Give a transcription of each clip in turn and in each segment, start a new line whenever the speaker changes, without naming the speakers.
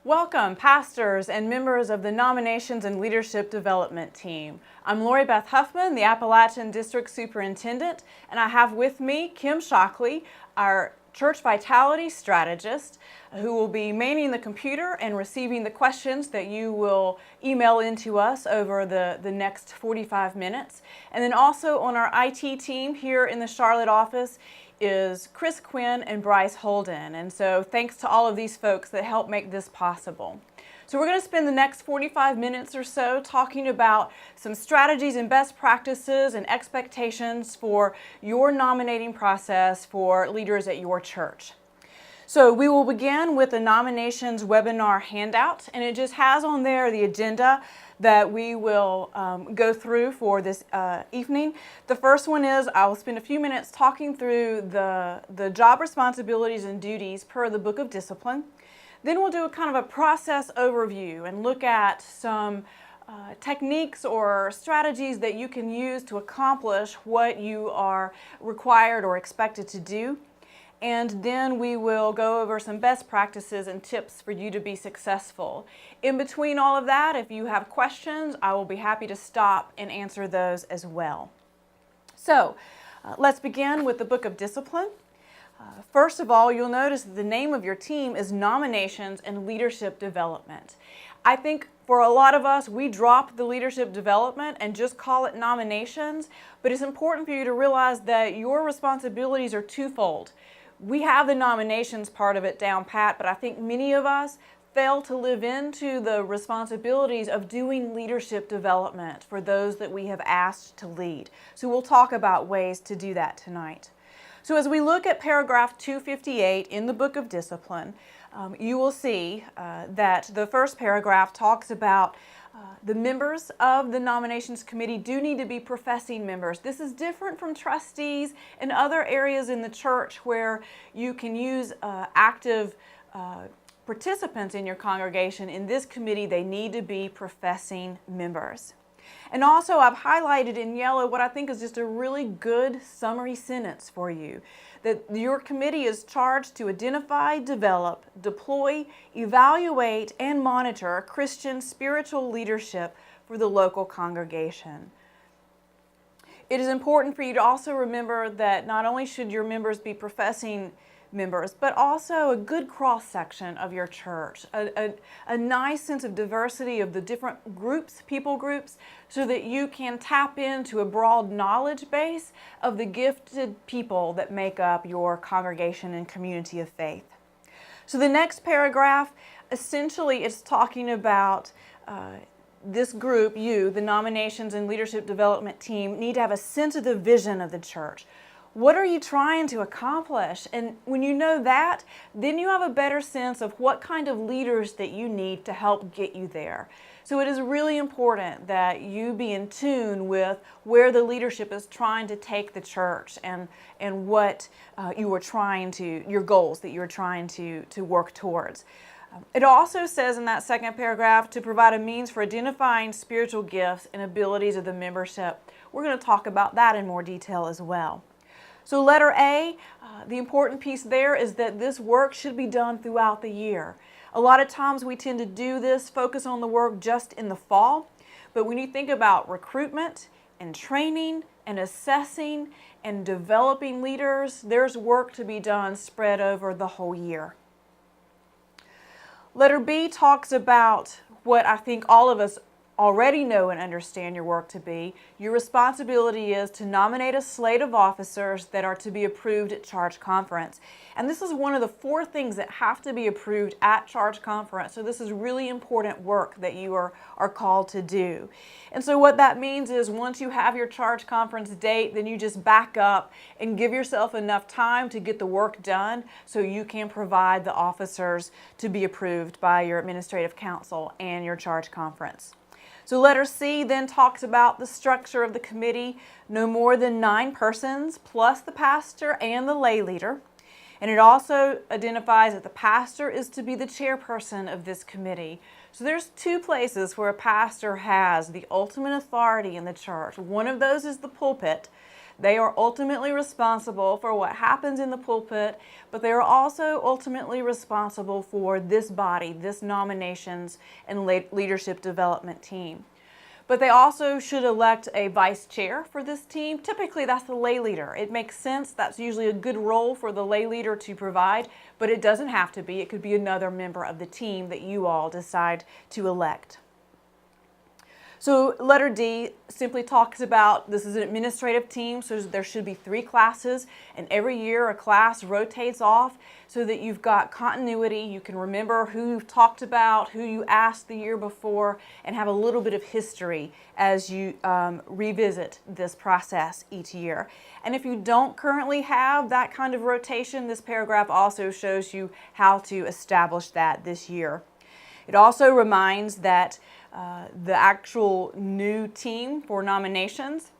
Welcome, pastors and members of the Nominations and Leadership Development Team. I'm Lori Beth Huffman, the Appalachian District Superintendent, and I have with me Kim Shockley, our Church Vitality Strategist, who will be manning the computer and receiving the questions that you will email into us over the next 45 minutes. And then also on our IT team here in the Charlotte office is Chris Quinn and Bryce Holden. And so thanks to all of these folks that help make this possible. So we're going to spend the next 45 minutes or so talking about some strategies and best practices and expectations for your nominating process for leaders at your church. So we will begin with the nominations webinar handout, and it just has on there the agenda that we will go through for this evening. The first one is I will spend a few minutes talking through the job responsibilities and duties per the Book of Discipline. Then we'll do a kind of a process overview and look at some techniques or strategies that you can use to accomplish what you are required or expected to do. And then we will go over some best practices and tips for you to be successful. In between all of that, if you have questions, I will be happy to stop and answer those as well. So let's begin with the Book of Discipline. First of all, you'll notice that the name of your team is Nominations and Leadership Development. I think for a lot of us, we drop the leadership development and just call it nominations, but it's important for you to realize that your responsibilities are twofold. We have the nominations part of it down pat, but I think many of us fail to live into the responsibilities of doing leadership development for those that we have asked to lead. So we'll talk about ways to do that tonight. So as we look at paragraph 258 in the Book of Discipline, you will see that the first paragraph talks about the members of the nominations committee do need to be professing members. This is different from trustees and other areas in the church where you can use active participants in your congregation. In this committee, they need to be professing members. And also, I've highlighted in yellow what I think is just a really good summary sentence for you. That your committee is charged to identify, develop, deploy, evaluate, and monitor Christian spiritual leadership for the local congregation. It is important for you to also remember that not only should your members be professing members, but also a good cross-section of your church, a nice sense of diversity of the different groups, people groups, so that you can tap into a broad knowledge base of the gifted people that make up your congregation and community of faith. So the next paragraph, essentially it's talking about this group, you, the Nominations and Leadership Development Team, need to have a sense of the vision of the church. What are you trying to accomplish? And when you know that, then you have a better sense of what kind of leaders that you need to help get you there. So it is really important that you be in tune with where the leadership is trying to take the church and what you are trying to, your goals that you're trying to work towards. It also says in that second paragraph to provide a means for identifying spiritual gifts and abilities of the membership. We're going to talk about that in more detail as well. So letter A, the important piece there is that this work should be done throughout the year. A lot of times we tend to do this, focus on the work just in the fall, but when you think about recruitment and training and assessing and developing leaders, there's work to be done spread over the whole year. Letter B talks about what I think all of us already know and understand your work to be. Your responsibility is to nominate a slate of officers that are to be approved at charge conference. And this is one of the 4 things that have to be approved at charge conference. So this is really important work that you are called to do. And so what that means is once you have your charge conference date, then you just back up and give yourself enough time to get the work done so you can provide the officers to be approved by your administrative council and your charge conference. So letter C then talks about the structure of the committee, no more than 9 persons plus the pastor and the lay leader. And it also identifies that the pastor is to be the chairperson of this committee. So there's 2 places where a pastor has the ultimate authority in the church. One of those is the pulpit. They are ultimately responsible for what happens in the pulpit, but they are also ultimately responsible for this body, this nominations and leadership development team. But they also should elect a vice chair for this team. Typically, that's the lay leader. It makes sense. That's usually a good role for the lay leader to provide, but it doesn't have to be. It could be another member of the team that you all decide to elect. So letter D simply talks about this is an administrative team, so there should be 3 classes, and every year a class rotates off so that you've got continuity. You can remember who you've talked about, who you asked the year before, and have a little bit of history as you revisit this process each year. And if you don't currently have that kind of rotation, this paragraph also shows you how to establish that this year. It also reminds that the actual new team for nominations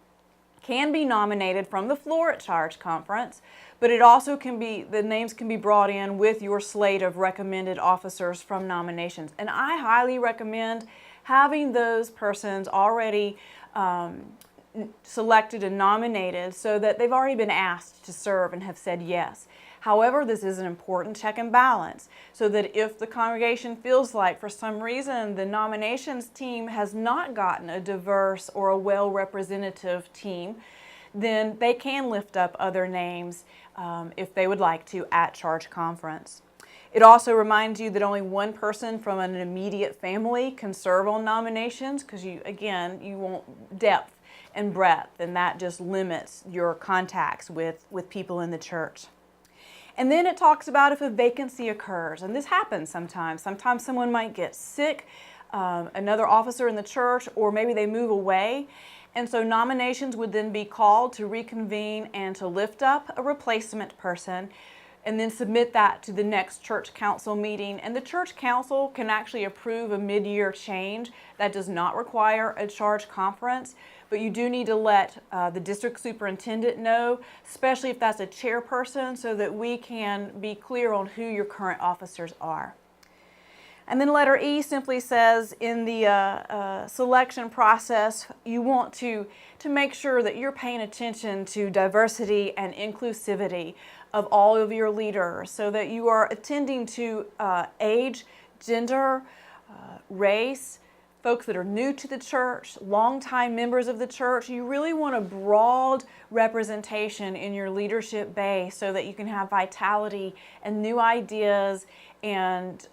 can be nominated from the floor at Charge Conference, but it also can be, the names can be brought in with your slate of recommended officers from nominations. And I highly recommend having those persons already selected and nominated so that they've already been asked to serve and have said yes. However, this is an important check and balance so that if the congregation feels like for some reason the nominations team has not gotten a diverse or a well-representative team, then they can lift up other names if they would like to at Charge Conference. It also reminds you that only one person from an immediate family can serve on nominations because you want depth and breadth, and that just limits your contacts with people in the church. And then it talks about if a vacancy occurs, and this happens sometimes. Sometimes someone might get sick, another officer in the church, or maybe they move away. And so nominations would then be called to reconvene and to lift up a replacement person and then submit that to the next church council meeting. And the church council can actually approve a mid-year change. That does not require a charge conference, but you do need to let the district superintendent know, especially if that's a chairperson, so that we can be clear on who your current officers are. And then letter E simply says in the selection process, you want to make sure that you're paying attention to diversity and inclusivity of all of your leaders so that you are attending to age, gender, race, folks that are new to the church, longtime members of the church. You really want a broad representation in your leadership base so that you can have vitality and new ideas and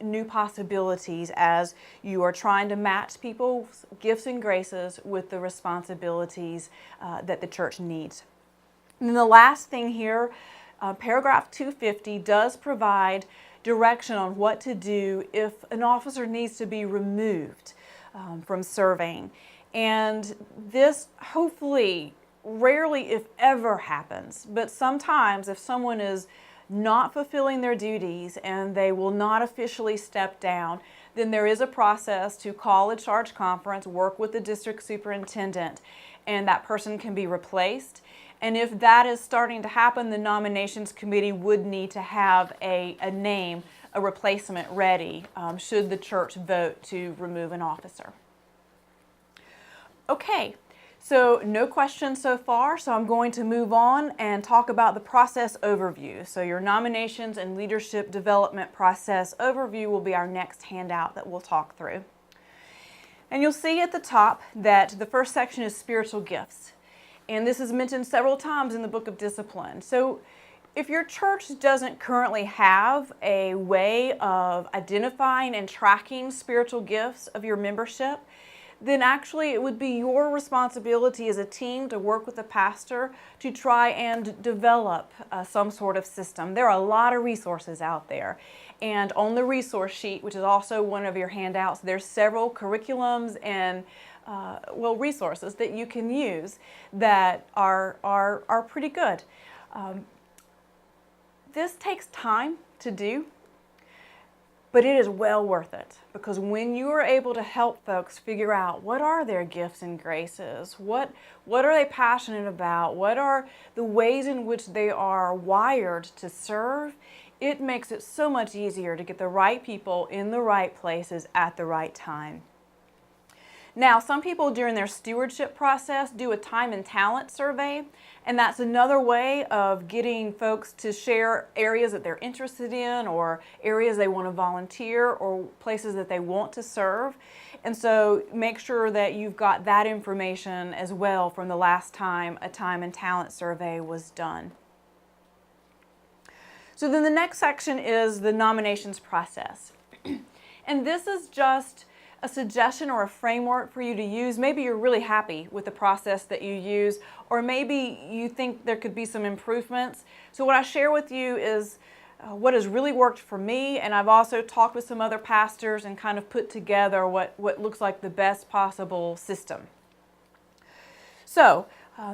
new possibilities as you are trying to match people's gifts and graces with the responsibilities that the church needs. And then the last thing here, paragraph 250 does provide direction on what to do if an officer needs to be removed from serving. And this hopefully rarely, if ever, happens, but sometimes if someone is not fulfilling their duties and they will not officially step down, then there is a process to call a charge conference, work with the district superintendent, and that person can be replaced. And if that is starting to happen, the nominations committee would need to have a name, a replacement ready, should the church vote to remove an officer. Okay, so no questions so far, so I'm going to move on and talk about the process overview. So your nominations and leadership development process overview will be our next handout that we'll talk through. And you'll see at the top that the first section is spiritual gifts. And this is mentioned several times in the Book of Discipline. So if your church doesn't currently have a way of identifying and tracking spiritual gifts of your membership, then actually it would be your responsibility as a team to work with the pastor to try and develop some sort of system. There are a lot of resources out there. And on the resource sheet, which is also one of your handouts, there's several curriculums and resources that you can use that are pretty good. This takes time to do, but it is well worth it, because when you are able to help folks figure out what are their gifts and graces, what are they passionate about, what are the ways in which they are wired to serve, it makes it so much easier to get the right people in the right places at the right time. Now, some people during their stewardship process do a time and talent survey, and that's another way of getting folks to share areas that they're interested in or areas they want to volunteer or places that they want to serve. And so make sure that you've got that information as well from the last time a time and talent survey was done. So then the next section is the nominations process. And this is just a suggestion or a framework for you to use. Maybe you're really happy with the process that you use, or maybe you think there could be some improvements. So what I share with you is what has really worked for me, and I've also talked with some other pastors and kind of put together what looks like the best possible system. So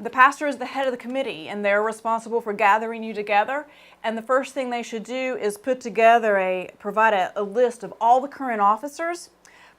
the pastor is the head of the committee, and they're responsible for gathering you together. And the first thing they should do is put together provide a list of all the current officers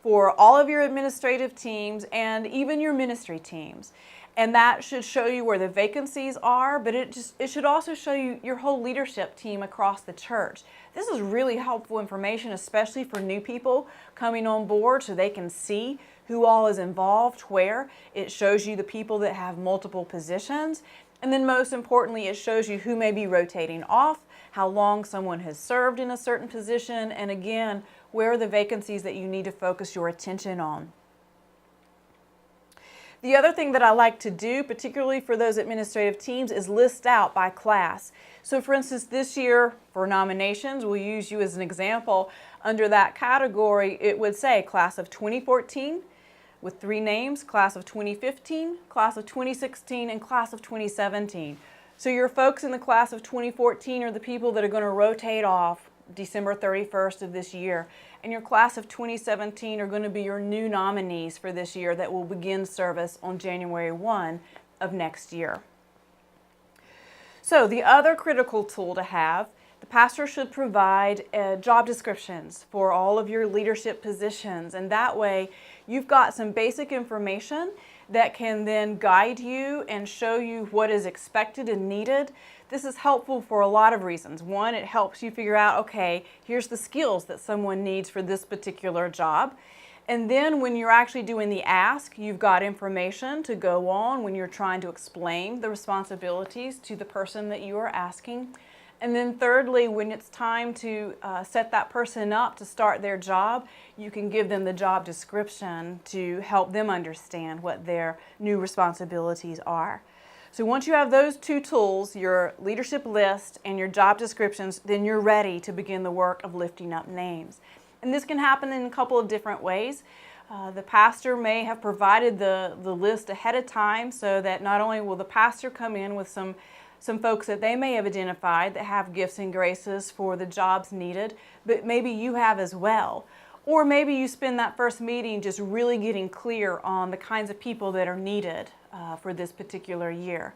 for all of your administrative teams and even your ministry teams. And that should show you where the vacancies are, but it should also show you your whole leadership team across the church. This is really helpful information, especially for new people coming on board, so they can see who all is involved, where. It shows you the people that have multiple positions. And then most importantly, it shows you who may be rotating off, how long someone has served in a certain position, and again, where are the vacancies that you need to focus your attention on. The other thing that I like to do, particularly for those administrative teams, is list out by class. So for instance, this year for nominations, we'll use you as an example. Under that category, it would say class of 2014 with 3 names, class of 2015, class of 2016, and class of 2017. So your folks in the class of 2014 are the people that are going to rotate off December 31st of this year. And your class of 2017 are going to be your new nominees for this year that will begin service on January 1 of next year. So the other critical tool to have, the pastor should provide job descriptions for all of your leadership positions. And that way you've got some basic information that can then guide you and show you what is expected and needed. This is helpful for a lot of reasons. One, it helps you figure out, okay, here's the skills that someone needs for this particular job. And then when you're actually doing the ask, you've got information to go on when you're trying to explain the responsibilities to the person that you are asking. And then thirdly, when it's time to set that person up to start their job, you can give them the job description to help them understand what their new responsibilities are. So once you have those 2 tools, your leadership list and your job descriptions, then you're ready to begin the work of lifting up names. And this can happen in a couple of different ways. The pastor may have provided the list ahead of time so that not only will the pastor come in with some folks that they may have identified that have gifts and graces for the jobs needed, but maybe you have as well. Or maybe you spend that first meeting just really getting clear on the kinds of people that are needed for this particular year.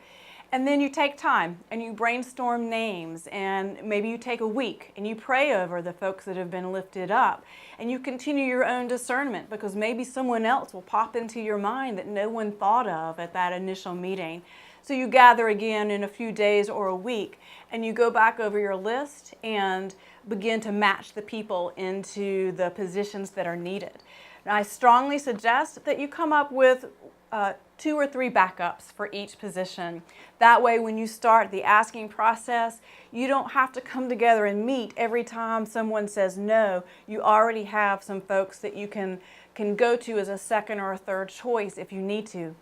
And then you take time and you brainstorm names, and maybe you take a week and you pray over the folks that have been lifted up, and you continue your own discernment because maybe someone else will pop into your mind that no one thought of at that initial meeting. So you gather again in a few days or a week, and you go back over your list and begin to match the people into the positions that are needed. Now, I strongly suggest that you come up with 2 or 3 backups for each position. That way, when you start the asking process, you don't have to come together and meet every time someone says no. You already have some folks that you can go to as a second or a third choice if you need to.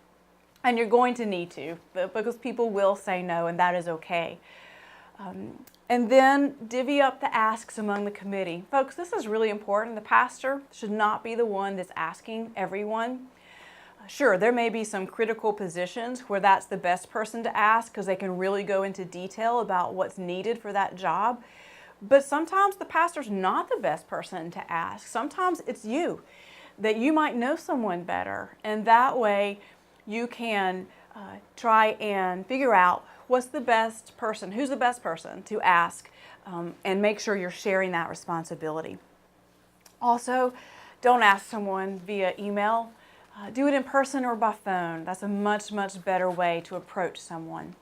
And you're going to need to, because people will say no, and that is okay. And then divvy up the asks among the committee. Folks, this is really important. The pastor should not be the one that's asking everyone. Sure, there may be some critical positions where that's the best person to ask because they can really go into detail about what's needed for that job. But sometimes the pastor's not the best person to ask. Sometimes it's you, that you might know someone better. And that way you can try and figure out who's the best person to ask, and make sure you're sharing that responsibility. Also, don't ask someone via email. Do it in person or by phone. That's a much, much better way to approach someone.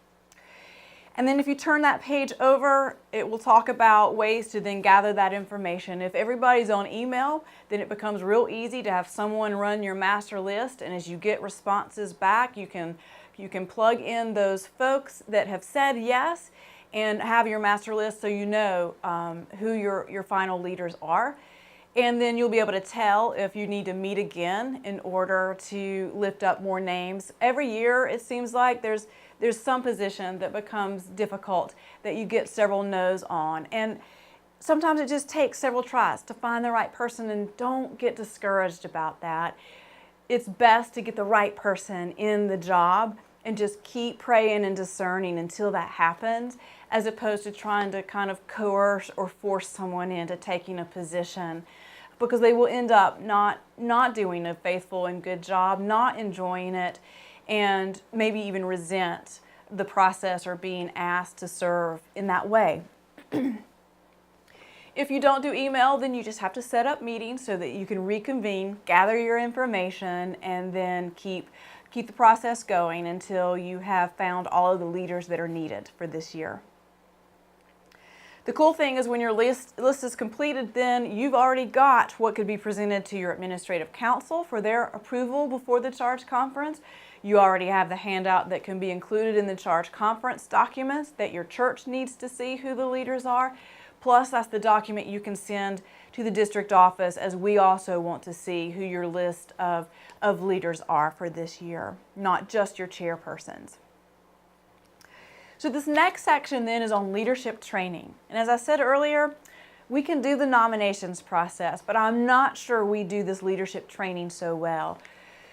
And then if you turn that page over, it will talk about ways to then gather that information. If everybody's on email, then it becomes real easy to have someone run your master list, and as you get responses back, you can plug in those folks that have said yes and have your master list so you know who your final leaders are. And then you'll be able to tell if you need to meet again in order to lift up more names. Every year, it seems like there's some position that becomes difficult that you get several no's on. And sometimes it just takes several tries to find the right person, and don't get discouraged about that. It's best to get the right person in the job and just keep praying and discerning until that happens, as opposed to trying to kind of coerce or force someone into taking a position, because they will end up not doing a faithful and good job, not enjoying it, and maybe even resent the process or being asked to serve in that way. If you don't do email, then you just have to set up meetings so that you can reconvene, gather your information, and then keep the process going until you have found all of the leaders that are needed for this year. The cool thing is when your list is completed, then you've already got what could be presented to your administrative council for their approval before the charge conference. You already have the handout that can be included in the charge conference documents that your church needs to see who the leaders are. Plus, that's the document you can send to the district office, as we also want to see who your list of leaders are for this year, not just your chairpersons. So this next section then is on leadership training. And as I said earlier, we can do the nominations process, but I'm not sure we do this leadership training so well.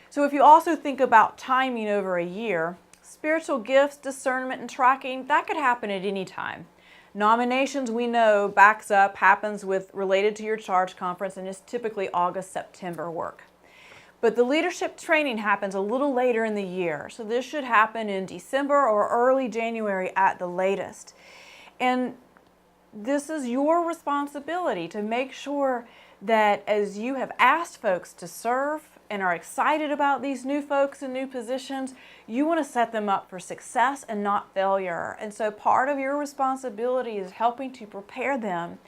So if you also think about timing over a year, spiritual gifts, discernment, and tracking, that could happen at any time. Nominations, we know, happens related to your charge conference, and is typically August, September work. But the leadership training happens a little later in the year. So this should happen in December or early January at the latest. And this is your responsibility to make sure that as you have asked folks to serve and are excited about these new folks and new positions, you want to set them up for success and not failure. And so part of your responsibility is helping to prepare them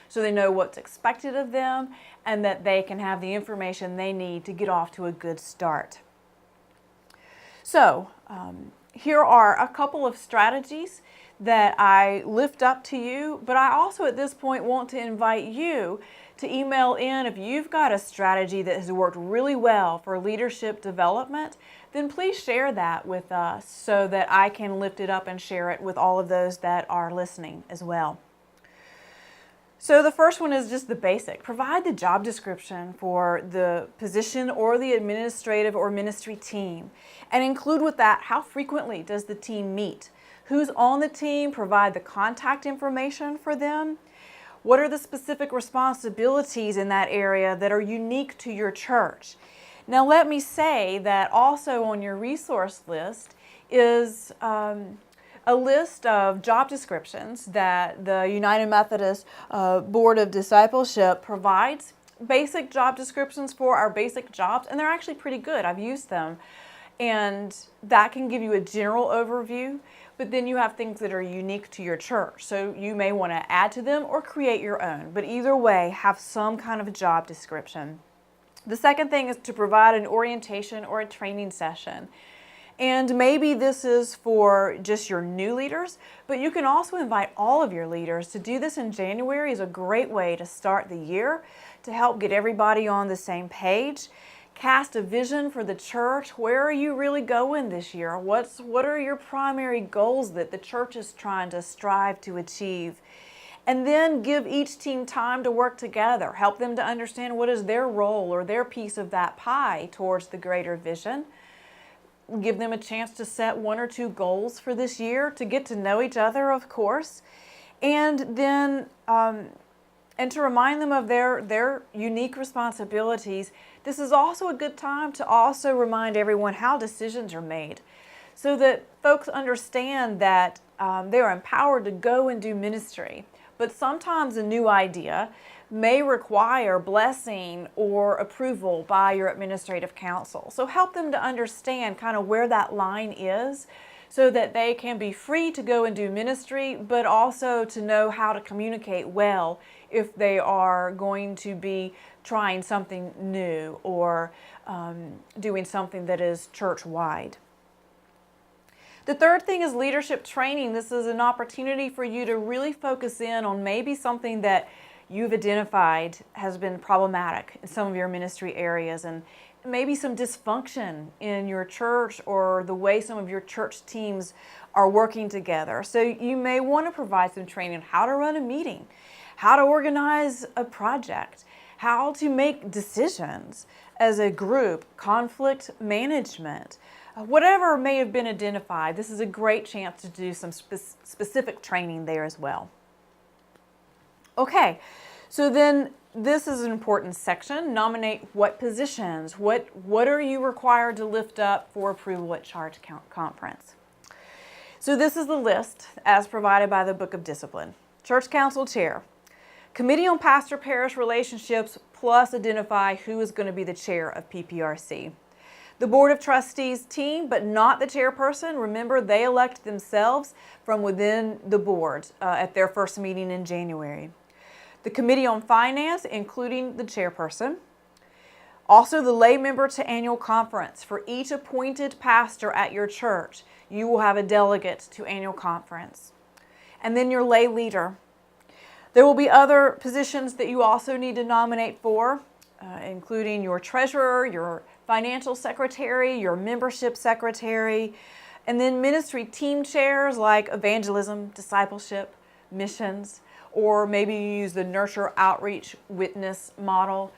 so they know what's expected of them and that they can have the information they need to get off to a good start. So here are a couple of strategies that I lift up to you, but I also at this point want to invite you to email in if you've got a strategy that has worked really well for leadership development, then please share that with us so that I can lift it up and share it with all of those that are listening as well. So the first one is just the basic. Provide the job description for the position or the administrative or ministry team, and include with that how frequently does the team meet, who's on the team, provide the contact information for them. What are the specific responsibilities in that area that are unique to your church? Now let me say that also on your resource list is a list of job descriptions that the United Methodist Board of Discipleship provides. Basic job descriptions for our basic jobs, and they're actually pretty good. I've used them. And that can give you a general overview, but then you have things that are unique to your church. So you may want to add to them or create your own, but either way, have some kind of a job description. The second thing is to provide an orientation or a training session. And maybe this is for just your new leaders, but you can also invite all of your leaders. To do this in January is a great way to start the year, to help get everybody on the same page. Cast a vision for the church. Where are you really going this year? What are your primary goals that the church is trying to strive to achieve? And then give each team time to work together. Help them to understand what is their role or their piece of that pie towards the greater vision. Give them a chance to set one or two goals for this year, to get to know each other, of course, and then and to remind them of their unique responsibilities. This is also a good time to also remind everyone how decisions are made, so that folks understand that they are empowered to go and do ministry. But sometimes a new idea may require blessing or approval by your administrative council. So help them to understand kind of where that line is so that they can be free to go and do ministry, but also to know how to communicate well if they are going to be trying something new or doing something that is church-wide. The third thing is leadership training. This is an opportunity for you to really focus in on maybe something that you've identified has been problematic in some of your ministry areas, and maybe some dysfunction in your church or the way some of your church teams are working together. So you may want to provide some training on how to run a meeting, how to organize a project, how to make decisions as a group, conflict management, whatever may have been identified. This is a great chance to do some specific training there as well. Okay, so then this is an important section. Nominate what positions, what are you required to lift up for approval at Charge Conference. So this is the list as provided by the Book of Discipline. Church Council Chair, Committee on Pastor-Parish Relationships, plus identify who is going to be the chair of PPRC. The Board of Trustees team, but not the chairperson. Remember, they elect themselves from within the board at their first meeting in January. The Committee on Finance, including the chairperson. Also, the lay member to annual conference. For each appointed pastor at your church, you will have a delegate to annual conference. And then your lay leader. There will be other positions that you also need to nominate for, including your treasurer, your financial secretary, your membership secretary, and then ministry team chairs like evangelism, discipleship, missions, or maybe you use the nurture, outreach, witness model.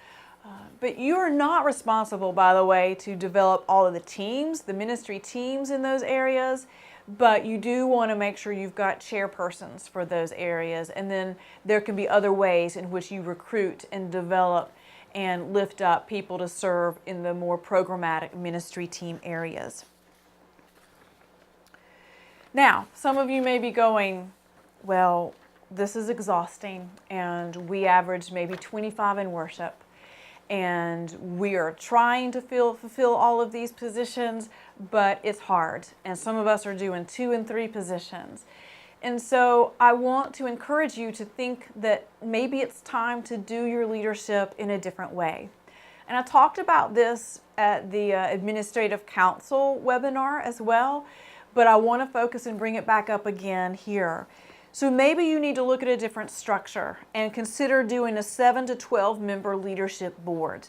But you are not responsible, by the way, to develop all of the teams, the ministry teams in those areas, but you do want to make sure you've got chairpersons for those areas, and then there can be other ways in which you recruit and develop and lift up people to serve in the more programmatic ministry team areas. Now, some of you may be going, well, this is exhausting, and we average maybe 25 in worship, and we are trying to fulfill all of these positions, but it's hard, and some of us are doing 2 and 3 positions. And so I want to encourage you to think that maybe it's time to do your leadership in a different way. And I talked about this at the Administrative Council webinar as well, but I want to focus and bring it back up again here. So maybe you need to look at a different structure and consider doing a 7 to 12 member leadership board.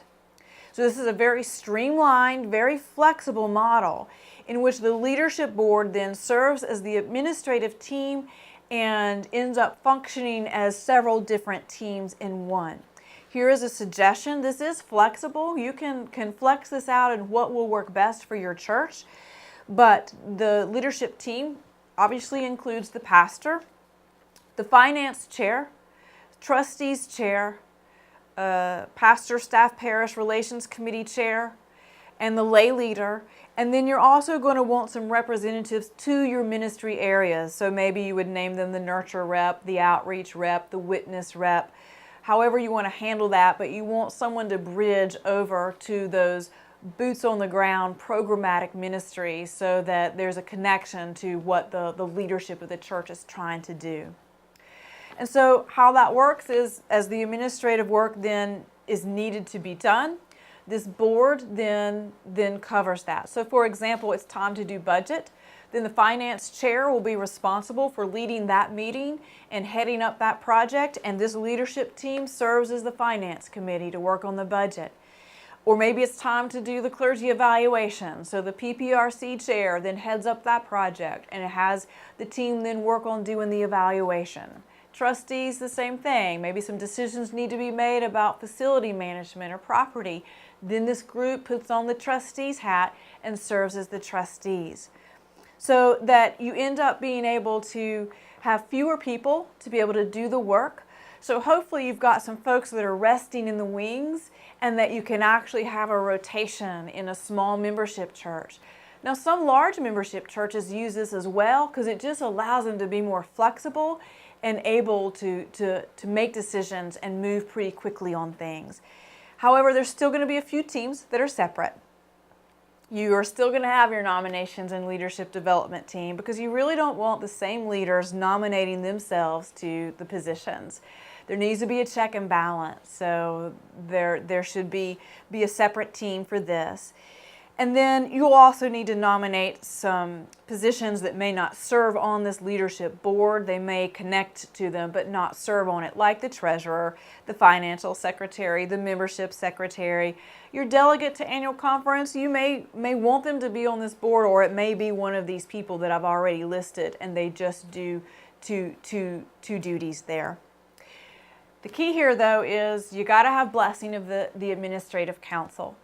So this is a very streamlined, very flexible model in which the leadership board then serves as the administrative team and ends up functioning as several different teams in one. Here is a suggestion. This is flexible. You can flex this out and what will work best for your church. But the leadership team obviously includes the pastor, the finance chair, trustees chair, pastor, staff, parish relations committee chair, and the lay leader. And then you're also going to want some representatives to your ministry areas. So maybe you would name them the nurture rep, the outreach rep, the witness rep, however you want to handle that, but you want someone to bridge over to those boots on the ground programmatic ministries so that there's a connection to what the leadership of the church is trying to do. And so how that works is, as the administrative work then is needed to be done, this board then covers that. So for example, it's time to do budget. Then the finance chair will be responsible for leading that meeting and heading up that project, and this leadership team serves as the finance committee to work on the budget. Or maybe it's time to do the clergy evaluation. So the PPRC chair then heads up that project, and it has the team then work on doing the evaluation. Trustees, the same thing. Maybe some decisions need to be made about facility management or property. Then this group puts on the trustees hat and serves as the trustees. So that you end up being able to have fewer people to be able to do the work. So hopefully you've got some folks that are resting in the wings and that you can actually have a rotation in a small membership church. Now some large membership churches use this as well because it just allows them to be more flexible and able to make decisions and move pretty quickly on things. However, there's still going to be a few teams that are separate. You are still going to have your nominations and leadership development team because you really don't want the same leaders nominating themselves to the positions. There needs to be a check and balance, so there should be a separate team for this. And then you'll also need to nominate some positions that may not serve on this leadership board. They may connect to them but not serve on it, like the treasurer, the financial secretary, the membership secretary. Your delegate to annual conference, you may want them to be on this board, or it may be one of these people that I've already listed and they just do two duties there. The key here, though, is you got to have blessing of the administrative council.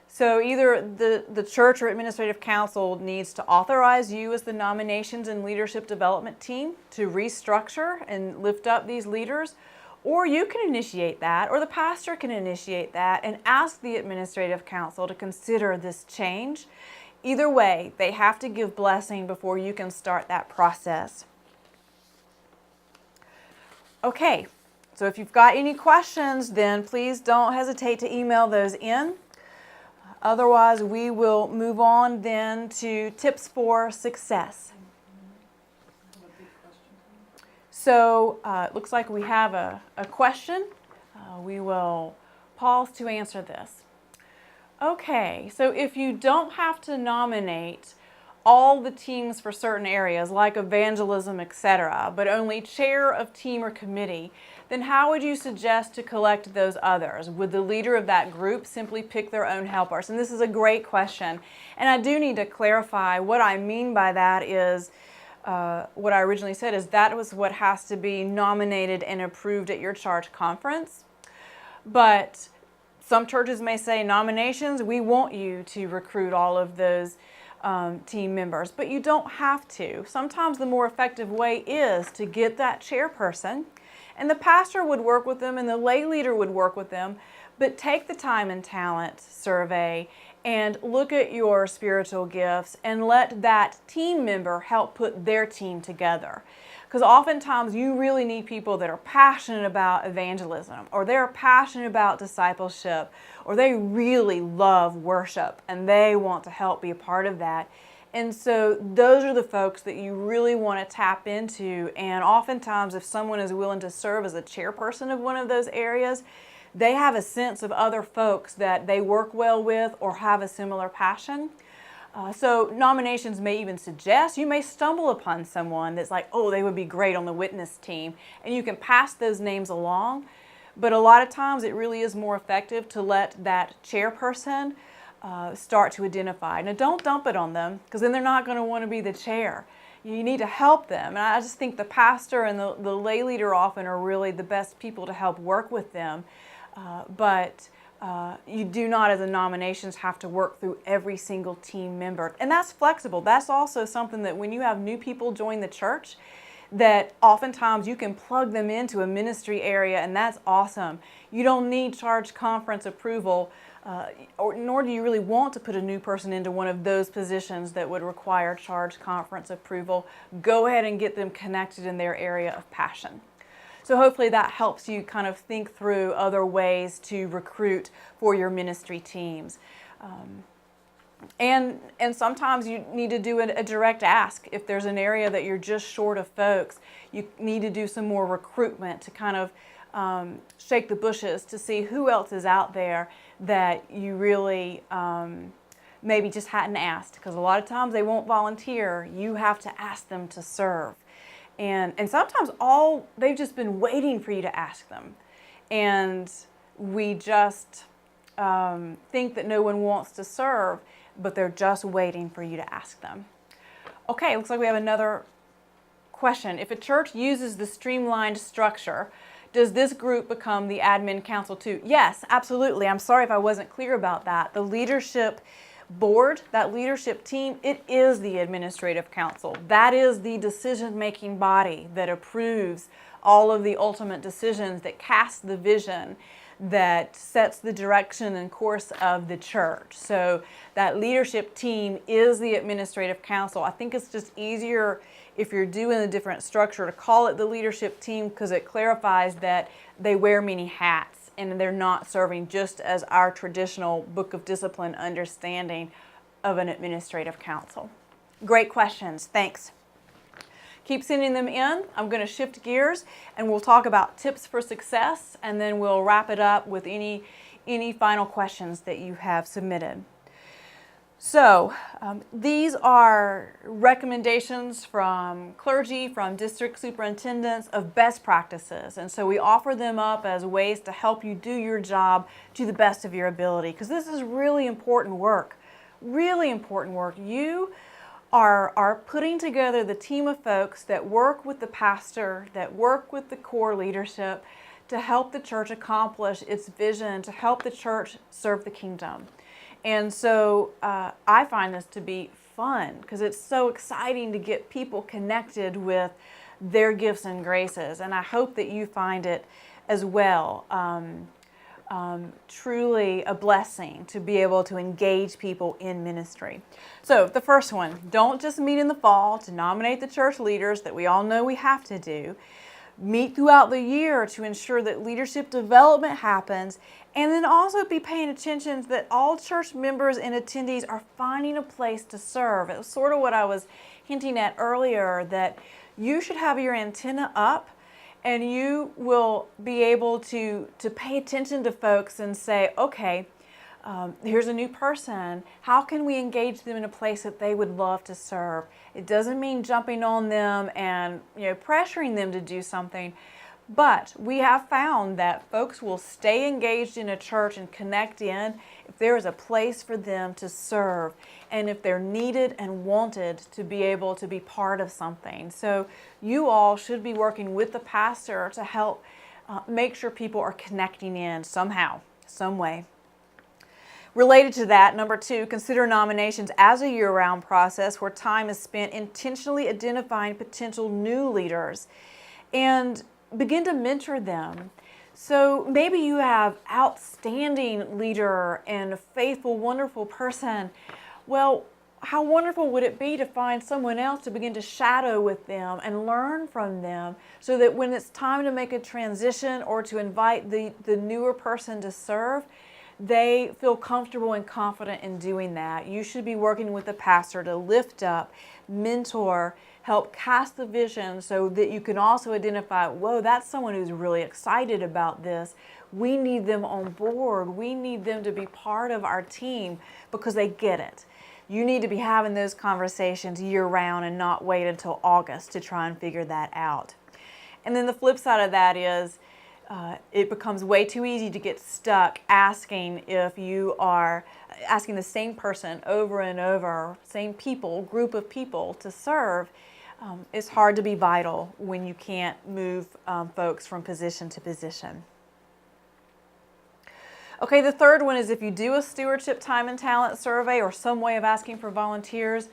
So either the church or administrative council needs to authorize you as the nominations and leadership development team to restructure and lift up these leaders, or you can initiate that, or the pastor can initiate that and ask the administrative council to consider this change. Either way, they have to give blessing before you can start that process. Okay, so if you've got any questions, then please don't hesitate to email those in. Otherwise, we will move on then to tips for success. So it looks like we have a question. We will pause to answer this. Okay, so if you don't have to nominate all the teams for certain areas like evangelism, etc., but only chair of team or committee, then how would you suggest to collect those others? Would the leader of that group simply pick their own helpers? And this is a great question. And I do need to clarify what I mean by that is what I originally said is that was what has to be nominated and approved at your church conference. But some churches may say nominations, we want you to recruit all of those team members, but you don't have to. Sometimes the more effective way is to get that chairperson, and the pastor would work with them and the lay leader would work with them, but take the time and talent survey and look at your spiritual gifts and let that team member help put their team together. Because oftentimes you really need people that are passionate about evangelism, or they're passionate about discipleship, or they really love worship and they want to help be a part of that. And so those are the folks that you really want to tap into. And oftentimes if someone is willing to serve as a chairperson of one of those areas, they have a sense of other folks that they work well with or have a similar passion. So nominations may even suggest, you may stumble upon someone that's like, oh, they would be great on the witness team, and you can pass those names along. But a lot of times it really is more effective to let that chairperson start to identify. Now don't dump it on them, because then they're not going to want to be the chair. You need to help them. And I just think the pastor and the lay leader often are really the best people to help work with them. But you do not, as a nominations, have to work through every single team member. And that's flexible. That's also something that when you have new people join the church, that oftentimes you can plug them into a ministry area, and that's awesome. You don't need charge conference approval, nor do you really want to put a new person into one of those positions that would require charge conference approval. Go ahead and get them connected in their area of passion. So hopefully that helps you kind of think through other ways to recruit for your ministry teams. And sometimes you need to do a direct ask. If there's an area that you're just short of folks, you need to do some more recruitment to kind of shake the bushes to see who else is out there that you really maybe just hadn't asked. Because a lot of times they won't volunteer. You have to ask them to serve. And sometimes they've just been waiting for you to ask them. And we just think that no one wants to serve, but they're just waiting for you to ask them. Okay, looks like we have another question. If a church uses the streamlined structure, does this group become the admin council too? Yes, absolutely. I'm sorry if I wasn't clear about that. The leadership board, that leadership team, it is the administrative council. That is the decision-making body that approves all of the ultimate decisions, that casts the vision, that sets the direction and course of the church. So that leadership team is the administrative council. I think it's just easier if you're doing a different structure to call it the leadership team, because it clarifies that they wear many hats and they're not serving just as our traditional Book of Discipline understanding of an administrative council? Great questions, thanks. Keep sending them in. I'm going to shift gears and we'll talk about tips for success, and then we'll wrap it up with any final questions that you have submitted. So these are recommendations from clergy, from district superintendents of best practices. And so we offer them up as ways to help you do your job to the best of your ability, because this is really important work, really important work. You are putting together the team of folks that work with the pastor, that work with the core leadership to help the church accomplish its vision, to help the church serve the kingdom. And so I find this to be fun because it's so exciting to get people connected with their gifts and graces. And I hope that you find it as well. Truly a blessing to be able to engage people in ministry. So the first one, don't just meet in the fall to nominate the church leaders that we all know we have to do. Meet throughout the year to ensure that leadership development happens, and then also be paying attention that all church members and attendees are finding a place to serve. It was sort of what I was hinting at earlier, that you should have your antenna up and you will be able to pay attention to folks and say, okay, here's a new person. How can we engage them in a place that they would love to serve? It doesn't mean jumping on them and pressuring them to do something, but we have found that folks will stay engaged in a church and connect in if there is a place for them to serve and if they're needed and wanted to be able to be part of something. So you all should be working with the pastor to help make sure people are connecting in somehow, some way. Related to that, number 2, consider nominations as a year-round process where time is spent intentionally identifying potential new leaders and begin to mentor them. So maybe you have outstanding leader and a faithful, wonderful person. Well, how wonderful would it be to find someone else to begin to shadow with them and learn from them so that when it's time to make a transition or to invite the newer person to serve, they feel comfortable and confident in doing that. You should be working with the pastor to lift up, mentor, help cast the vision so that you can also identify, whoa, that's someone who's really excited about this. We need them on board. We need them to be part of our team because they get it. You need to be having those conversations year-round and not wait until August to try and figure that out. And then the flip side of that is it becomes way too easy to get stuck asking if you are asking the same person over and over, same people, group of people to serve. It's hard to be vital when you can't move folks from position to position. Okay, the third one is if you do a stewardship time and talent survey or some way of asking for volunteers,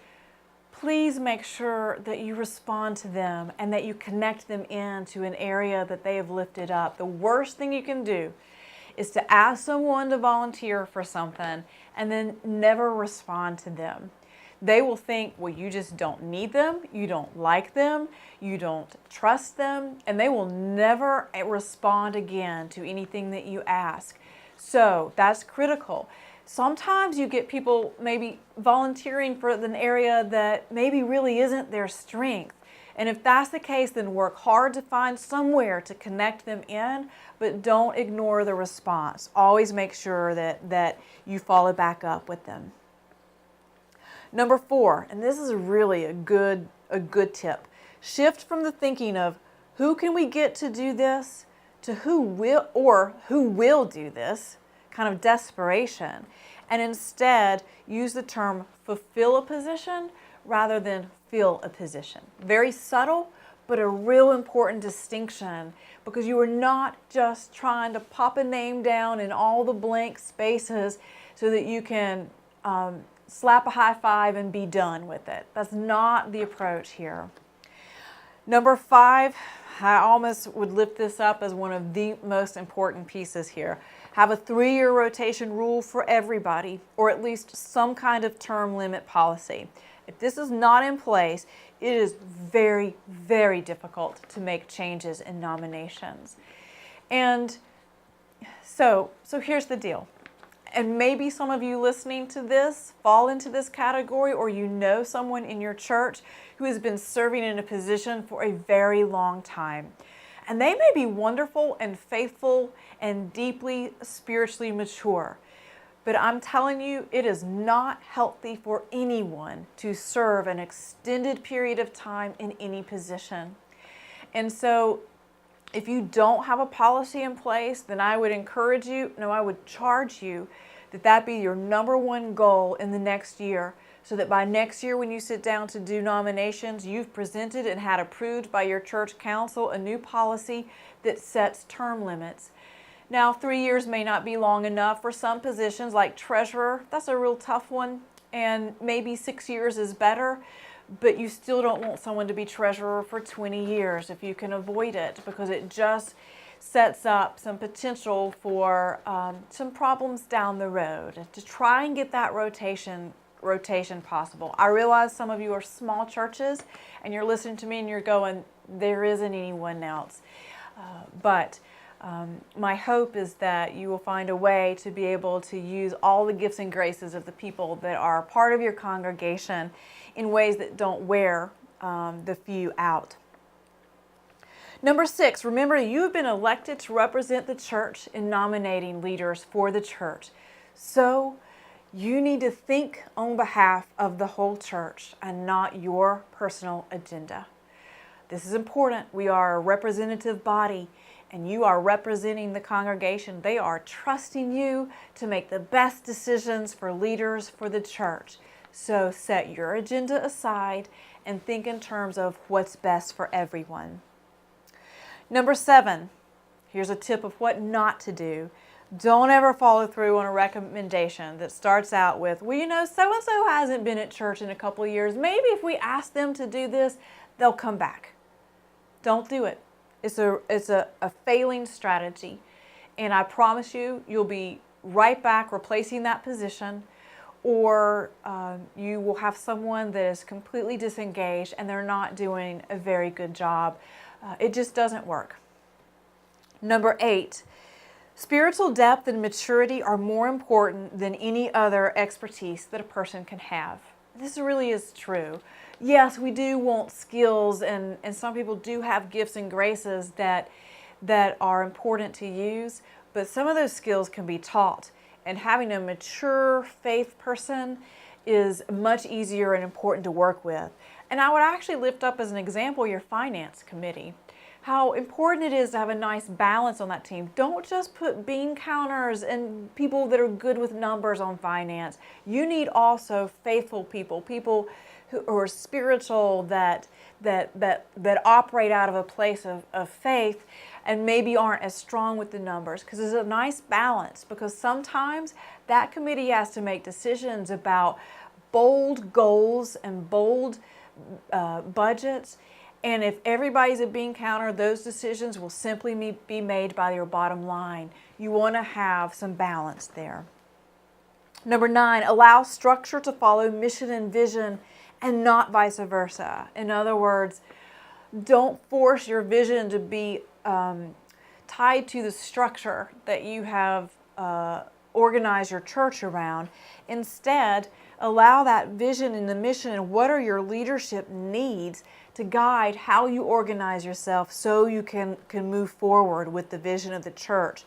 please make sure that you respond to them and that you connect them into an area that they have lifted up. The worst thing you can do is to ask someone to volunteer for something and then never respond to them. They will think, well, you just don't need them, you don't like them, you don't trust them, and they will never respond again to anything that you ask. So that's critical. Sometimes you get people maybe volunteering for an area that maybe really isn't their strength. And if that's the case, then work hard to find somewhere to connect them in, but don't ignore the response. Always make sure that you follow back up with them. Number 4, and this is really a good tip. Shift from the thinking of who can we get to do this to who will do this, kind of desperation, and instead use the term fulfill a position rather than fill a position. Very subtle, but a real important distinction because you are not just trying to pop a name down in all the blank spaces so that you can slap a high five and be done with it. That's not the approach here. Number 5, I almost would lift this up as one of the most important pieces here. Have a 3-year rotation rule for everybody, or at least some kind of term limit policy. If this is not in place, it is very, very difficult to make changes in nominations. And so here's the deal. And maybe some of you listening to this fall into this category, or you know someone in your church who has been serving in a position for a very long time. And they may be wonderful and faithful and deeply spiritually mature. But I'm telling you, it is not healthy for anyone to serve an extended period of time in any position. And so if you don't have a policy in place, then I would encourage you, no, I would charge you that be your number one goal in the next year, so that by next year when you sit down to do nominations, you've presented and had approved by your church council a new policy that sets term limits. Now, 3 years may not be long enough for some positions like treasurer. That's a real tough one, and maybe 6 years is better, but you still don't want someone to be treasurer for 20 years if you can avoid it, because it just sets up some potential for some problems down the road. To try and get that rotation possible. I realize some of you are small churches and you're listening to me and you're going, there isn't anyone else. But my hope is that you will find a way to be able to use all the gifts and graces of the people that are part of your congregation in ways that don't wear the few out. Number 6, remember you have been elected to represent the church in nominating leaders for the church. So you need to think on behalf of the whole church and not your personal agenda. This is important. We are a representative body, and you are representing the congregation. They are trusting you to make the best decisions for leaders for the church. So set your agenda aside and think in terms of what's best for everyone. Number 7, here's a tip of what not to do. Don't ever follow through on a recommendation that starts out with, well, you know, so-and-so hasn't been at church in a couple of years. Maybe if we ask them to do this, they'll come back. Don't do it. It's a failing strategy. And I promise you, you'll be right back replacing that position, or you will have someone that is completely disengaged and they're not doing a very good job. It just doesn't work. Number 8, spiritual depth and maturity are more important than any other expertise that a person can have. This really is true. Yes, we do want skills, and some people do have gifts and graces that are important to use, but some of those skills can be taught. And having a mature faith person is much easier and important to work with. And I would actually lift up as an example your finance committee. How important it is to have a nice balance on that team. Don't just put bean counters and people that are good with numbers on finance. You need also faithful people, people who are spiritual, that operate out of a place of faith and maybe aren't as strong with the numbers, because there's a nice balance, because sometimes that committee has to make decisions about bold goals and bold budgets. And if everybody's a bean counter, those decisions will simply be made by your bottom line. You want to have some balance there. Number 9, allow structure to follow mission and vision and not vice versa. In other words, don't force your vision to be tied to the structure that you have organized your church around. Instead, allow that vision and the mission and what are your leadership needs to guide how you organize yourself so you can move forward with the vision of the church.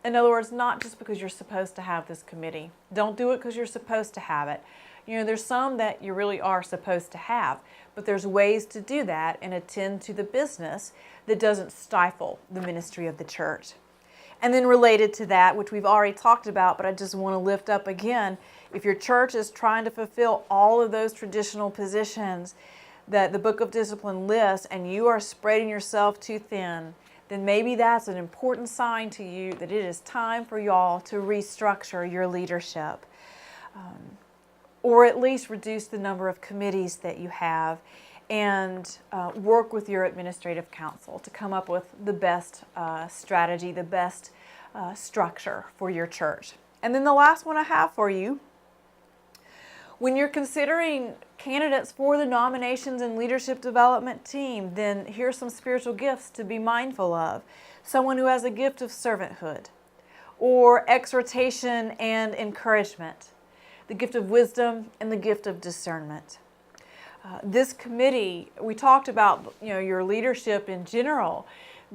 In other words, not just because you're supposed to have this committee. Don't do it because you're supposed to have it. You know, there's some that you really are supposed to have, but there's ways to do that and attend to the business that doesn't stifle the ministry of the church. And then related to that, which we've already talked about, but I just want to lift up again, if your church is trying to fulfill all of those traditional positions that the Book of Discipline lists, and you are spreading yourself too thin, then maybe that's an important sign to you that it is time for y'all to restructure your leadership. Or at least reduce the number of committees that you have, and work with your administrative council to come up with the best strategy, the best structure for your church. And then the last one I have for you, when you're considering candidates for the nominations and leadership development team, then here's some spiritual gifts to be mindful of. Someone who has a gift of servanthood, or exhortation and encouragement, the gift of wisdom and the gift of discernment. This committee, we talked about your leadership in general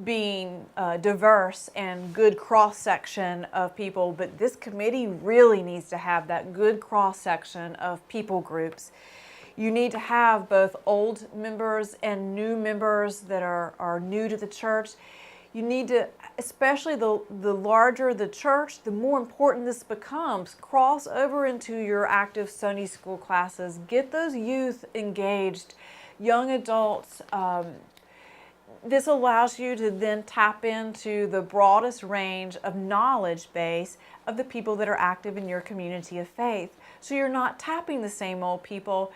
being diverse and good cross-section of people, but this committee really needs to have that good cross-section of people groups. You need to have both old members and new members that are new to the church. You need to, especially the larger the church, the more important this becomes. Cross over into your active Sunday school classes. Get those youth engaged, young adults. This allows you to then tap into the broadest range of knowledge base of the people that are active in your community of faith. So you're not tapping the same old people.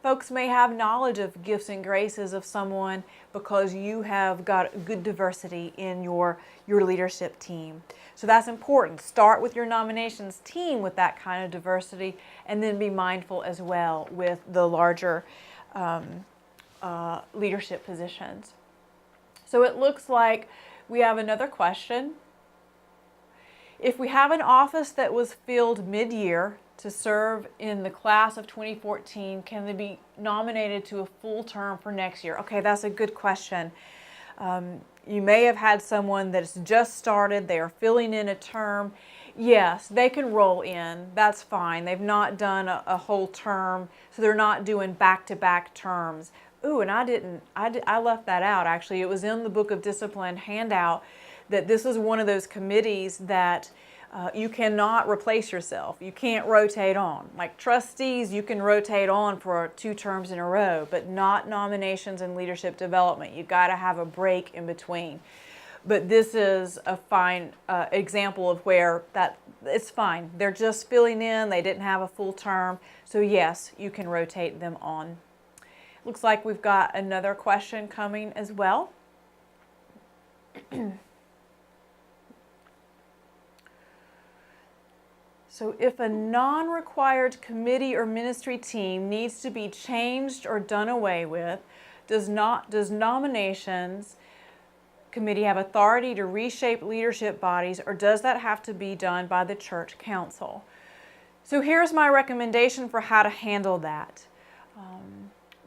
Folks may have knowledge of gifts and graces of someone because you have got good diversity in your leadership team. So that's important. Start with your nominations team with that kind of diversity, and then be mindful as well with the larger leadership positions. So it looks like we have another question. If we have an office that was filled mid-year to serve in the class of 2014, can they be nominated to a full term for next year? Okay, that's a good question. You may have had someone that's just started, they are filling in a term. Yes, they can roll in, that's fine. They've not done a whole term, so they're not doing back-to-back terms. Ooh, and I left that out actually. It was in the Book of Discipline handout that this is one of those committees that you cannot replace yourself. You can't rotate on. Like trustees, you can rotate on for 2 terms in a row, but not nominations and leadership development. You've got to have a break in between. But this is a fine example of where it's fine. They're just filling in. They didn't have a full term. So yes, you can rotate them on. Looks like we've got another question coming as well. So if a non-required committee or ministry team needs to be changed or done away with, does nominations committee have authority to reshape leadership bodies, or does that have to be done by the church council? So here's my recommendation for how to handle that.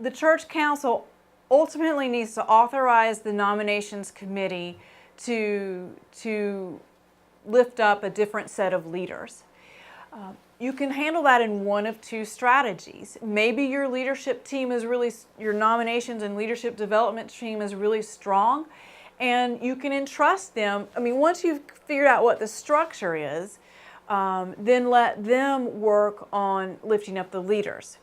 The church council ultimately needs to authorize the nominations committee to lift up a different set of leaders. You can handle that in one of 2 strategies. Maybe your leadership team is your nominations and leadership development team is really strong, and you can entrust them. I mean, once you've figured out what the structure is, then let them work on lifting up the leaders.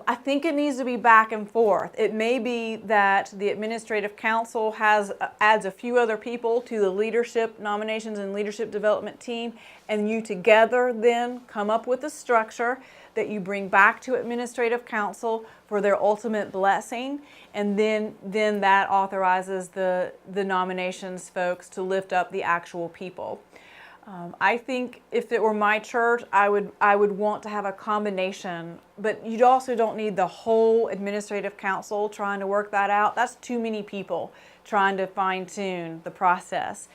I think it needs to be back and forth. It may be that the administrative council adds a few other people to the leadership nominations and leadership development team, and you together then come up with a structure that you bring back to administrative council for their ultimate blessing, and then that authorizes the nominations folks to lift up the actual people. I think if it were my church, I would want to have a combination, but you also don't need the whole administrative council trying to work that out. That's too many people trying to fine-tune the process.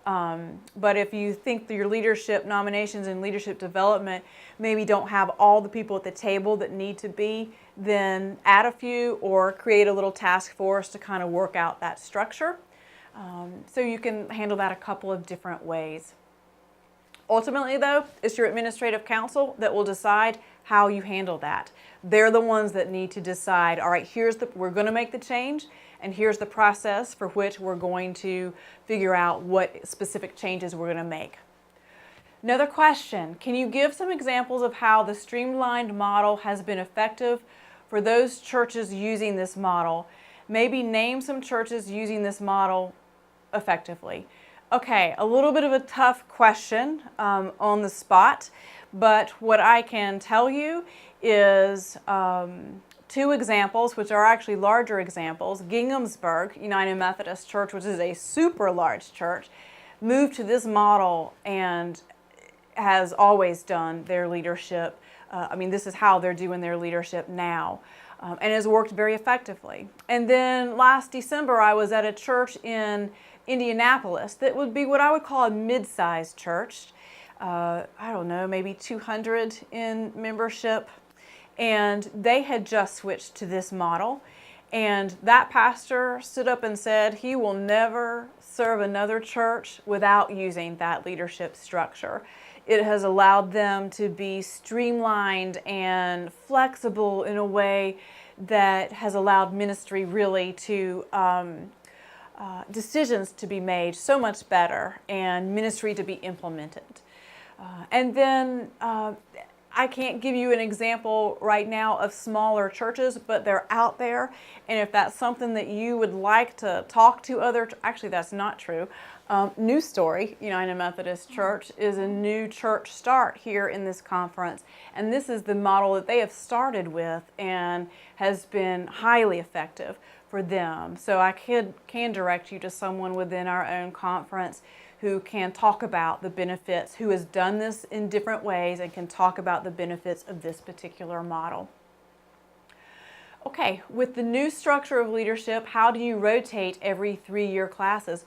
But if you think that your leadership nominations and leadership development maybe don't have all the people at the table that need to be, then add a few or create a little task force to kind of work out that structure. So you can handle that a couple of different ways. Ultimately, though, it's your administrative council that will decide how you handle that. They're the ones that need to decide, all right, we're going to make the change, and here's the process for which we're going to figure out what specific changes we're going to make. Another question, can you give some examples of how the streamlined model has been effective for those churches using this model? Maybe name some churches using this model effectively. Okay, a little bit of a tough question on the spot, but what I can tell you is 2 examples, which are actually larger examples. Ginghamsburg United Methodist Church, which is a super large church, moved to this model and has always done their leadership. This is how they're doing their leadership now, and has worked very effectively. And then last December, I was at a church in Indianapolis that would be what I would call a mid-sized church. I don't know, maybe 200 in membership. And they had just switched to this model. And that pastor stood up and said he will never serve another church without using that leadership structure. It has allowed them to be streamlined and flexible in a way that has allowed ministry really to decisions to be made so much better and ministry to be implemented. And then I can't give you an example right now of smaller churches, but they're out there. And if that's something that you would like to talk to actually that's not true. New Story United Methodist Church is a new church start here in this conference. And this is the model that they have started with and has been highly effective for them. So I can direct you to someone within our own conference who can talk about the benefits, who has done this in different ways and can talk about the benefits of this particular model. Okay, with the new structure of leadership, how do you rotate every 3-year classes?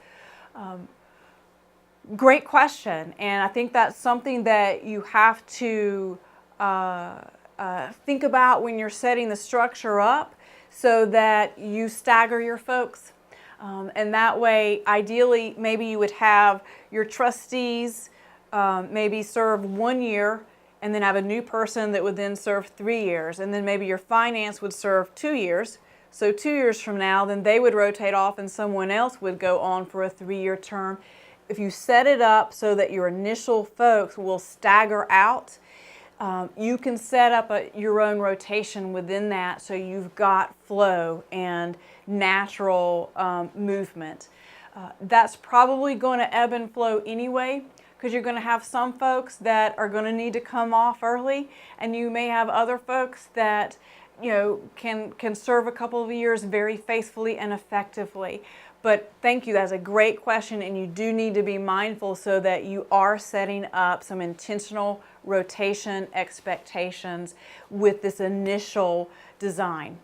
Great question, and I think that's something that you have to think about when you're setting the structure up so that you stagger your folks. And that way, ideally, maybe you would have your trustees maybe serve 1 year and then have a new person that would then serve 3 years. And then maybe your finance would serve 2 years. So 2 years from now, then they would rotate off and someone else would go on for a 3-year term. If you set it up so that your initial folks will stagger out, you can set up your own rotation within that so you've got flow and natural movement. That's probably going to ebb and flow anyway, because you're going to have some folks that are going to need to come off early, and you may have other folks that can serve a couple of years very faithfully and effectively. But thank you, that's a great question, and you do need to be mindful so that you are setting up some intentional rotation expectations with this initial design.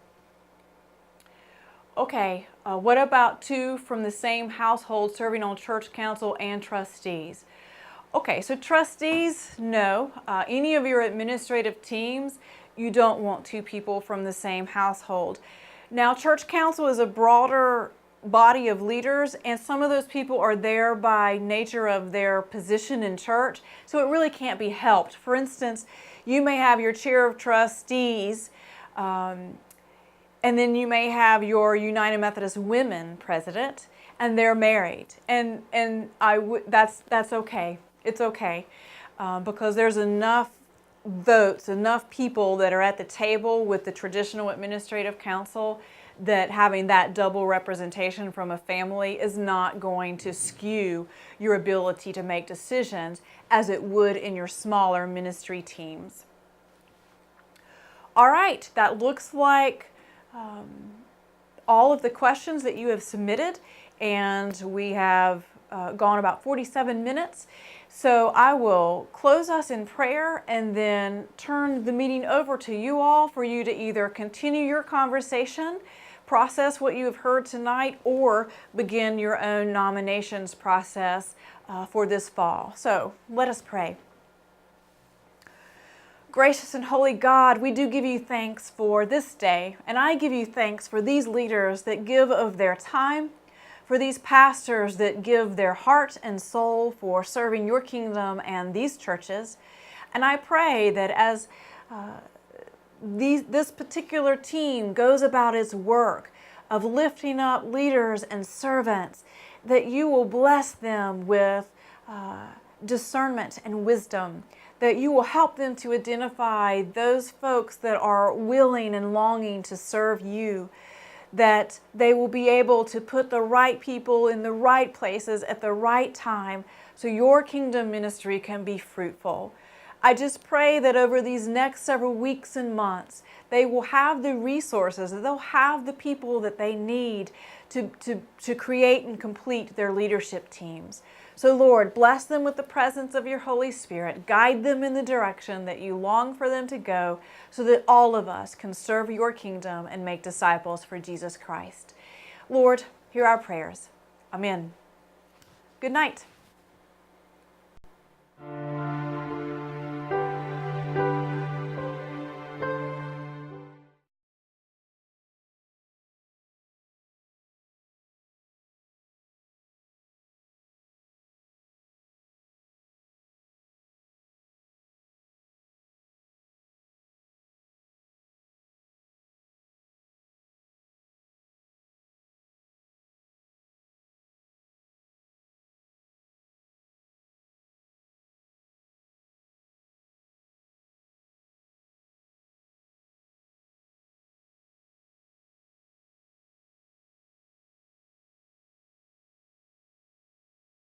Okay, what about 2 from the same household serving on church council and trustees? Okay, so trustees, no. Any of your administrative teams, you don't want 2 people from the same household. Now, church council is a broader body of leaders, and some of those people are there by nature of their position in church, so it really can't be helped. For instance, you may have your chair of trustees, and then you may have your United Methodist Women president, and they're married, and that's okay. It's okay, because there's enough votes, enough people that are at the table with the traditional administrative council that having that double representation from a family is not going to skew your ability to make decisions as it would in your smaller ministry teams. All right, that looks like all of the questions that you have submitted, and we have gone about 47 minutes. So I will close us in prayer and then turn the meeting over to you all for you to either continue your conversation, process what you have heard tonight, or begin your own nominations process for this fall. So let us pray. Gracious and holy God, we do give you thanks for this day, and I give you thanks for these leaders that give of their time, for these pastors that give their heart and soul for serving your kingdom and these churches. And I pray that as this particular team goes about its work of lifting up leaders and servants, that you will bless them with discernment and wisdom, that you will help them to identify those folks that are willing and longing to serve you, that they will be able to put the right people in the right places at the right time so your kingdom ministry can be fruitful. I just pray that over these next several weeks and months, they will have the resources, that they'll have the people that they need to create and complete their leadership teams. So Lord, bless them with the presence of your Holy Spirit. Guide them in the direction that you long for them to go so that all of us can serve your kingdom and make disciples for Jesus Christ. Lord, hear our prayers. Amen. Good night.